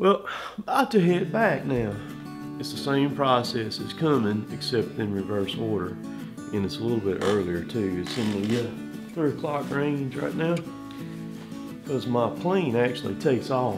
Well, about to head back now. It's the same process as coming, except in reverse order. And it's a little bit earlier too. It's in the 3 o'clock range right now. Because my plane actually takes off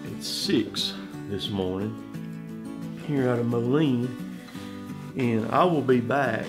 at 6 this morning here out of Moline. And I will be back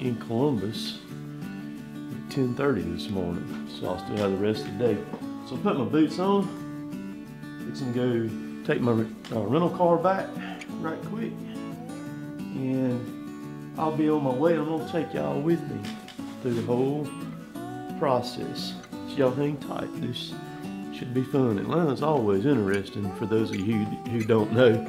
in Columbus at 10:30 this morning. So I'll still have the rest of the day. So I put my boots on. Fixing to go take my rental car back right quick. And I'll be on my way. I'm gonna take y'all with me through the whole process. So y'all hang tight. This should be fun. Atlanta's always interesting for those of you who don't know.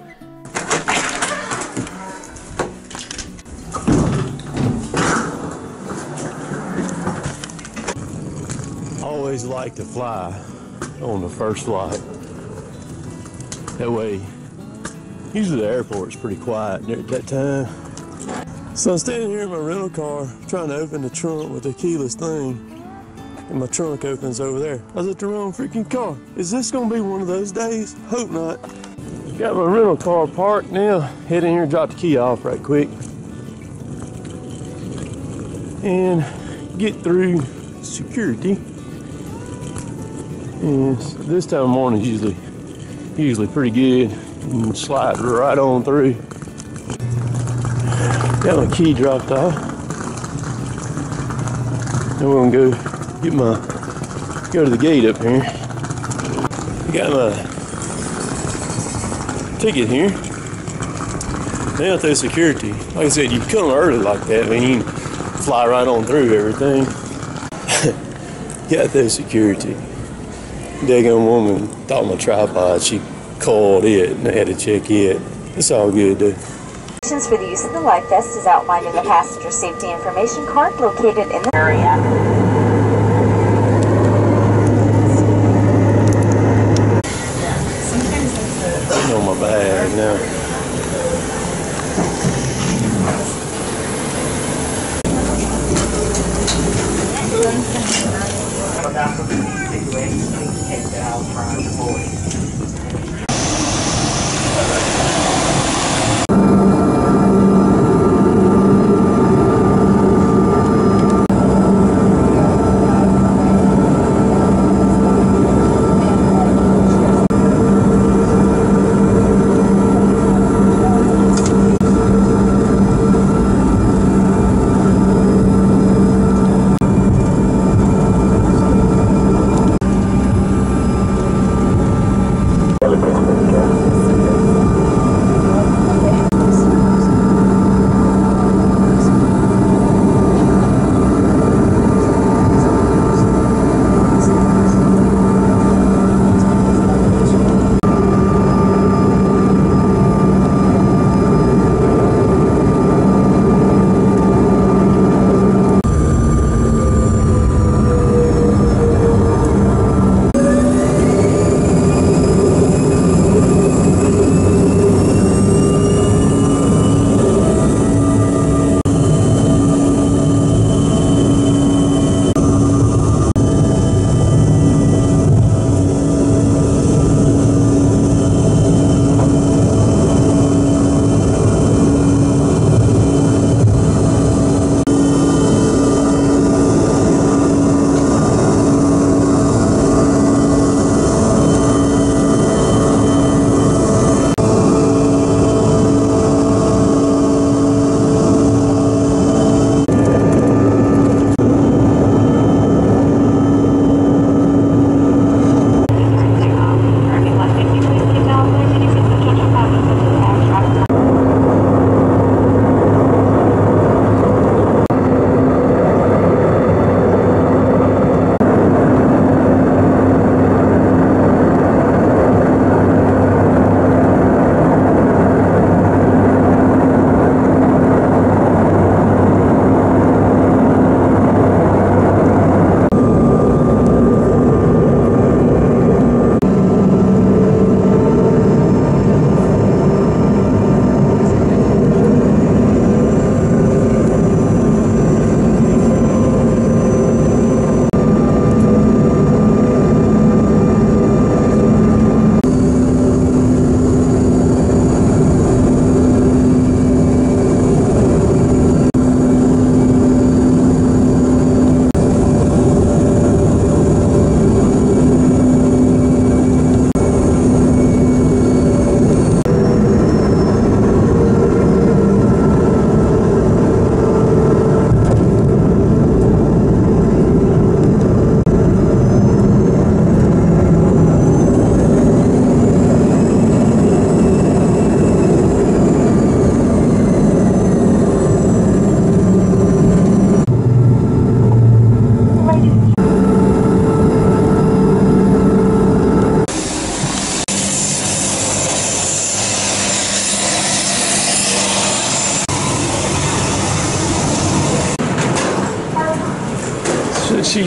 I always like to fly on the first flight. That way, usually the airport's pretty quiet at that time. So I'm standing here in my rental car trying to open the trunk with the keyless thing, and my trunk opens over there. I was at the wrong freaking car. Is this gonna be one of those days? Hope not. Got my rental car parked now. Head in here and drop the key off right quick. And get through security. And this time of morning is usually pretty good. And slide right on through. Got my key dropped off. Then we're gonna go to the gate up here. Got my ticket here. Now through security. Like I said, you come early like that, I mean, you can fly right on through everything. Got through security. Daggone woman thought my tripod, she called it and I had to check it. It's all good though. For the use of the life vest is outlined in the passenger safety information card located in the area. It's on my bag now.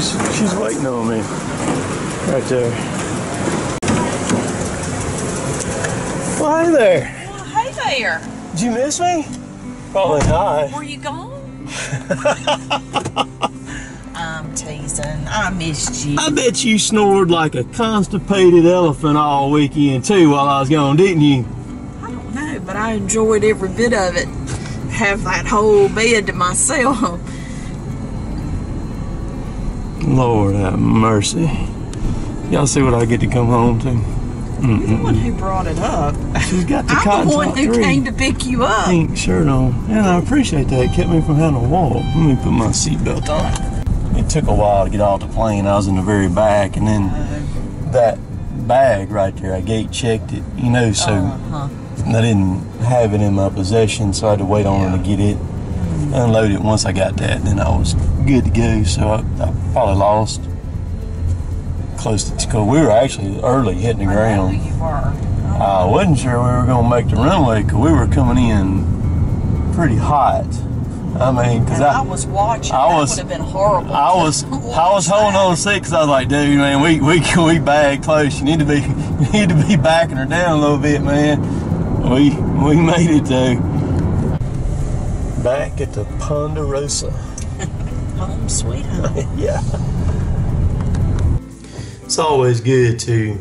she's waiting on me. Right there. Well, hey there. Well, hey there. Did you miss me? Probably not. Were you gone? I'm teasing. I missed you. I bet you snored like a constipated elephant all weekend too while I was gone, didn't you? I don't know, but I enjoyed every bit of it. Have that whole bed to myself. Lord have mercy. Y'all see what I get to come home to? You're the one who brought it up. She's got the I'm cotton the one top who 3. came to pick you up. Pink shirt on. And I appreciate that. It kept me from having to walk. Let me put my seatbelt on. It took a while to get off the plane. I was in the very back, and then that bag right there, I gate checked it, you know, so I didn't have it in my possession, so I had to wait on her to get it, unload it. Once I got that, then I was good to go. So I probably lost close to, because we were actually early hitting the ground. You were. I wasn't sure we were going to make the runway because we were coming in pretty hot. I mean, because I was watching. That would have been horrible. I was holding on sick because I was like, dude, man, we bagged close. You need to be backing her down a little bit, man. We made it though. Back at the Ponderosa. Home sweet home. Yeah. It's always good to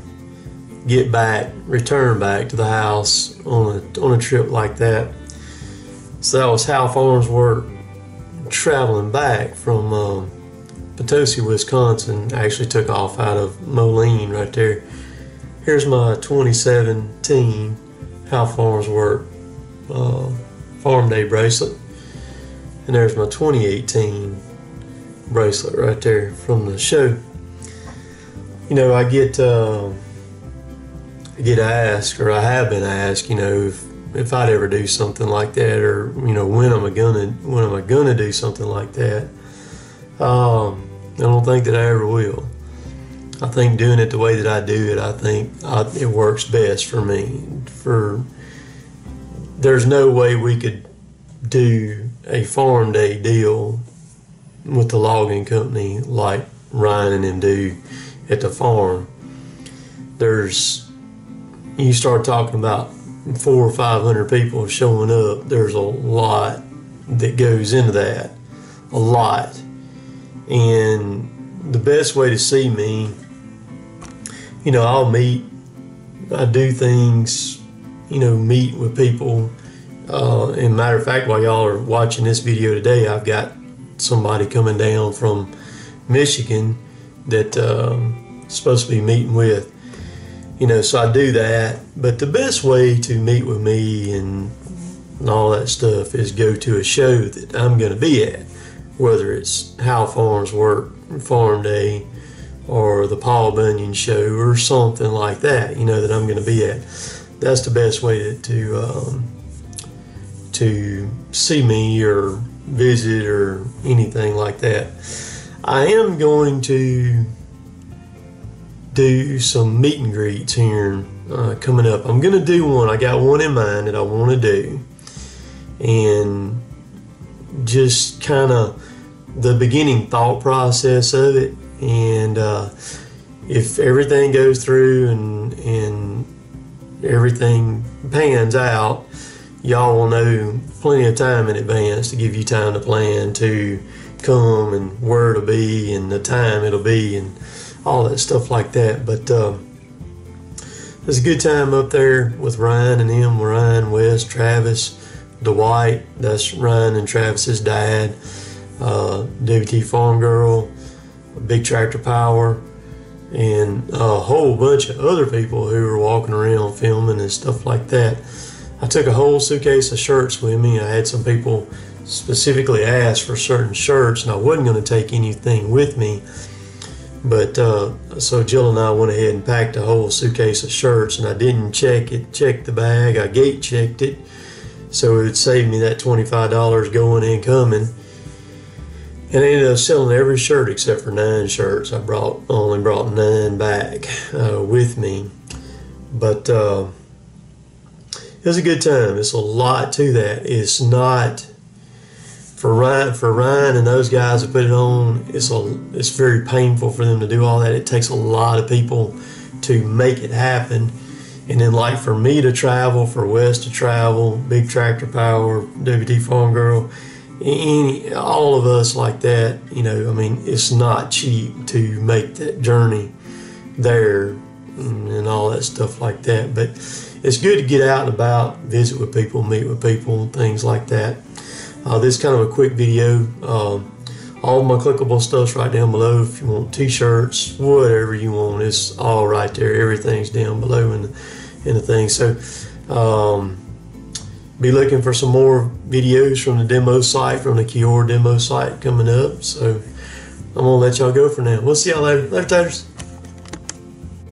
return back to the house on a trip like that. So that was how Farnsworth traveling back from Potosi, Wisconsin. Actually took off out of Moline right there. Here's my 2017 Hal Farnsworth Farm Day bracelet. And there's my 2018 bracelet right there from the show. You know, I get asked, or I have been asked, you know, if I'd ever do something like that, or you know, when am I gonna do something like that? I don't think that I ever will. I think doing it the way that I do it, it works best for me. There's no way we could do a farm day deal with the logging company like Ryan and them do at the farm. You start talking about 400 or 500 people showing up. There's a lot that goes into that, a lot. And the best way to see me, you know, I do things, you know, meet with people. And matter of fact, while y'all are watching this video today, I've got somebody coming down from Michigan that supposed to be meeting with. You know, so I do that. But the best way to meet with me and all that stuff is go to a show that I'm going to be at, whether it's Hal Farnsworth Farm Day or the Paul Bunyan Show or something like that, you know, that I'm going to be at. That's the best way to see me or visit or anything like that. I am going to do some meet and greets here coming up. I'm going to do one. I got one in mind that I want to do. And just kind of the beginning thought process of it. And if everything goes through and everything pans out, y'all will know plenty of time in advance to give you time to plan to come and where it'll be and the time it'll be and all that stuff like that. But there's a good time up there with Ryan and him, Ryan, Wes, Travis, Dwight, that's Ryan and Travis's dad, WT Farm Girl, Big Tractor Power, and a whole bunch of other people who were walking around filming and stuff like that. I took a whole suitcase of shirts with me. I had some people specifically ask for certain shirts, and I wasn't going to take anything with me. But so Jill and I went ahead and packed a whole suitcase of shirts, and I didn't check the bag. I gate checked it, so it would save me that $25 going and coming. And I ended up selling every shirt except for 9 shirts. I only brought 9 back with me. But it was a good time. It's a lot to that. It's not, for Ryan and those guys to put it on, it's very painful for them to do all that. It takes a lot of people to make it happen. And then like for me to travel, for Wes to travel, Big Tractor Power, WD Farm Girl, all of us like that, you know, I mean, it's not cheap to make that journey there and all that stuff like that. But it's good to get out and about, visit with people, meet with people, things like that. This is kind of a quick video. All my clickable stuff's right down below. If you want t-shirts, whatever you want, it's all right there. Everything's down below in the thing. So be looking for some more videos from the demo site, from the Kiora demo site coming up. So I'm gonna let y'all go for now. We'll see y'all later. Later, taters.